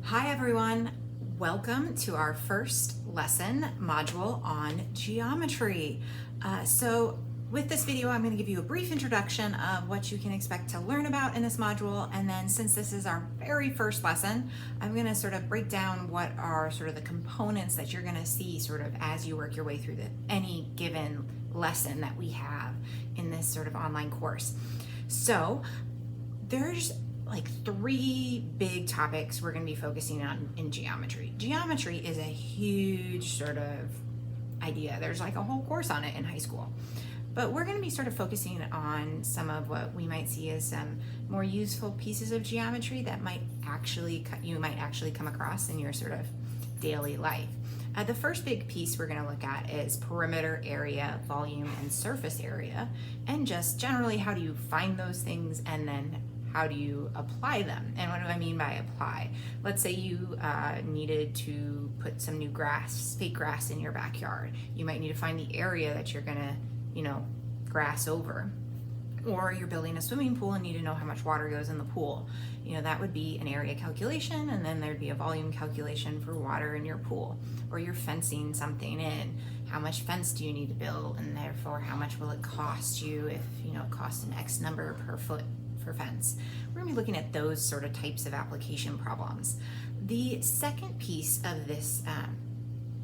Hi everyone, welcome to our first lesson module on geometry. With this video, I'm going to give you a brief introduction of what you can expect to learn about in this module, and then since this is our very first lesson, I'm going to sort of break down what are sort of the components that you're going to see sort of as you work your way through any given lesson that we have in this sort of online course. So there's like three big topics we're going to be focusing on in geometry. Geometry is a huge sort of idea. There's like a whole course on it in high school. But we're going to be sort of focusing on some of what we might see as some more useful pieces of geometry that you might actually come across in your sort of daily life. The first big piece we're going to look at is perimeter area, volume, and surface area, and just generally how do you find those things, and then how do you apply them? And what do I mean by apply? Let's say you needed to put some new fake grass in your backyard. You might need to find the area that you're gonna, grass over. Or you're building a swimming pool and need to know how much water goes in the pool. That would be an area calculation, and then there'd be a volume calculation for water in your pool. Or you're fencing something in. How much fence do you need to build, and therefore how much will it cost you if it costs an X number per foot for fence. We're going to be looking at those sort of types of application problems. The second piece of this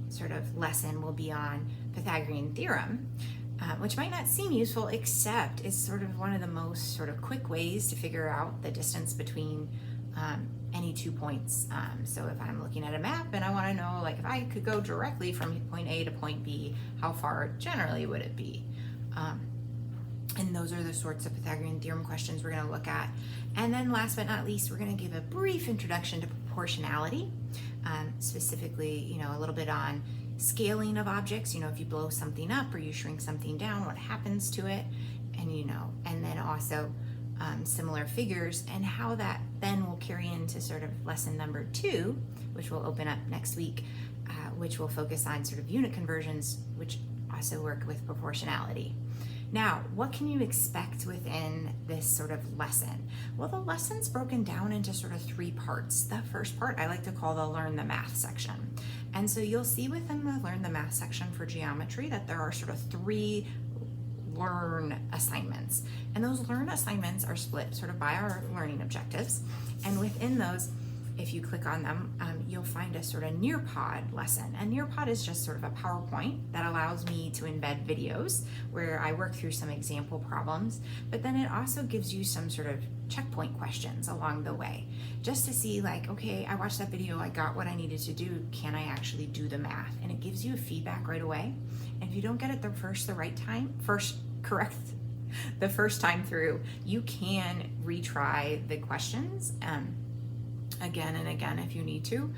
sort of lesson will be on Pythagorean theorem, which might not seem useful, except it's sort of one of the most sort of quick ways to figure out the distance between any 2 points. So if I'm looking at a map and I want to know, like, if I could go directly from point A to point B, how far generally would it be? And those are the sorts of Pythagorean theorem questions we're going to look at. And then last but not least, we're going to give a brief introduction to proportionality, specifically, a little bit on scaling of objects. If you blow something up or you shrink something down, what happens to it? And then also similar figures, and how that then will carry into sort of lesson number 2, which will open up next week, which will focus on sort of unit conversions, which also work with proportionality. Now, what can you expect within this sort of lesson? Well, the lesson's broken down into sort of 3 parts. The first part I like to call the Learn the Math section. And so you'll see within the Learn the Math section for geometry that there are sort of 3 learn assignments. And those learn assignments are split sort of by our learning objectives. And within those, if you click on them, you'll find a sort of Nearpod lesson. And Nearpod is just sort of a PowerPoint that allows me to embed videos where I work through some example problems, but then it also gives you some sort of checkpoint questions along the way, just to see, like, okay, I watched that video, I got what I needed to do, can I actually do the math? And it gives you a feedback right away. And if you don't get it the first time through, you can retry the questions again and again if you need to.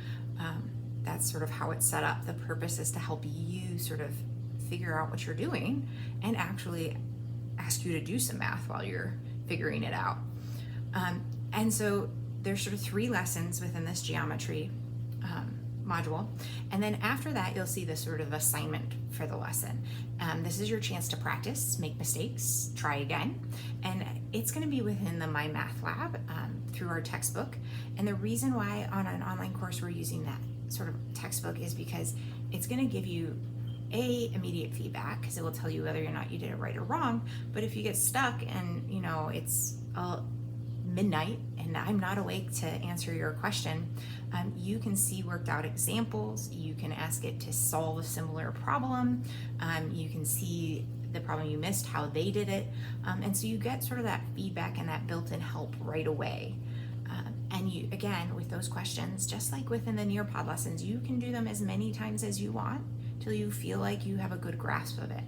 That's sort of how it's set up. The purpose is to help you sort of figure out what you're doing and actually ask you to do some math while you're figuring it out. And so there's sort of 3 lessons within this geometry module. And then after that, you'll see the sort of assignment for the lesson. This is your chance to practice, make mistakes, try again. And it's going to be within the My Math Lab through our textbook. And the reason why on an online course we're using that sort of textbook is because it's going to give you immediate feedback, because it will tell you whether or not you did it right or wrong. But if you get stuck and it's midnight and I'm not awake to answer your question, you can see worked out examples, you can ask it to solve a similar problem, you can see the problem you missed, how they did it, and so you get sort of that feedback and that built-in help right away. And you, again, with those questions, just like within the Nearpod lessons, you can do them as many times as you want till you feel like you have a good grasp of it.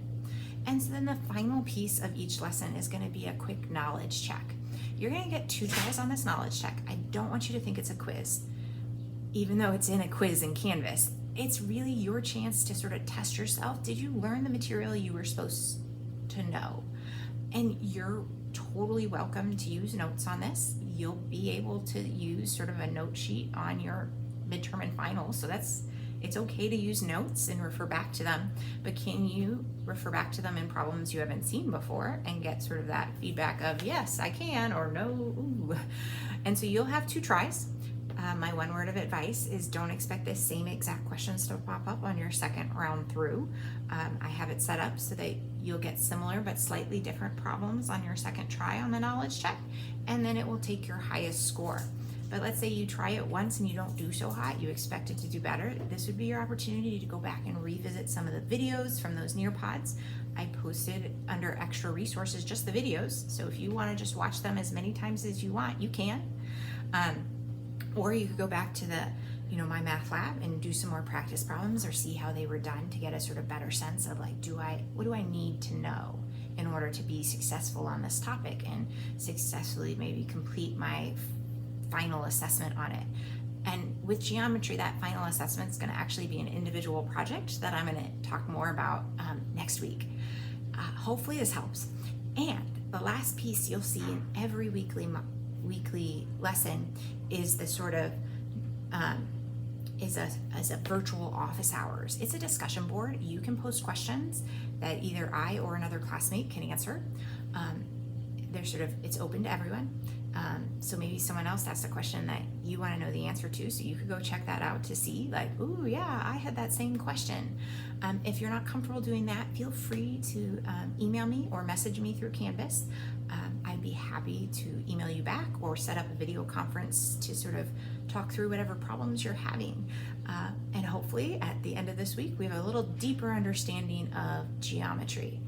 And so then the final piece of each lesson is going to be a quick knowledge check. You're going to get 2 tries on this knowledge check. I don't want you to think it's a quiz, even though it's in a quiz in Canvas. It's really your chance to sort of test yourself. Did you learn the material you were supposed to know? And you're totally welcome to use notes on this. You'll be able to use sort of a note sheet on your midterm and finals. So it's okay to use notes and refer back to them, but can you refer back to them in problems you haven't seen before and get sort of that feedback of yes, I can, or no, ooh. And so you'll have 2 tries. My one word of advice is don't expect the same exact questions to pop up on your second round through. I have it set up so that you'll get similar but slightly different problems on your second try on the knowledge check, and then it will take your highest score. But let's say you try it once and you don't do so hot, you expect it to do better. This would be your opportunity to go back and revisit some of the videos from those Nearpods. I posted under extra resources just the videos, so if you want to just watch them as many times as you want, you can. Or you could go back to the, my math lab and do some more practice problems or see how they were done to get a sort of better sense of like, what do I need to know in order to be successful on this topic and successfully maybe complete my final assessment on it. And with geometry, that final assessment is going to actually be an individual project that I'm going to talk more about next week. Hopefully this helps. And the last piece you'll see in every weekly lesson is the sort of is a virtual office hours. It's a discussion board. You can post questions that either I or another classmate can answer. It's open to everyone. So maybe someone else asked a question that you want to know the answer to, so you could go check that out to see like, ooh, yeah, I had that same question. If you're not comfortable doing that, feel free to email me or message me through Canvas. I'd be happy to email you back or set up a video conference to sort of talk through whatever problems you're having. And hopefully at the end of this week, we have a little deeper understanding of geometry.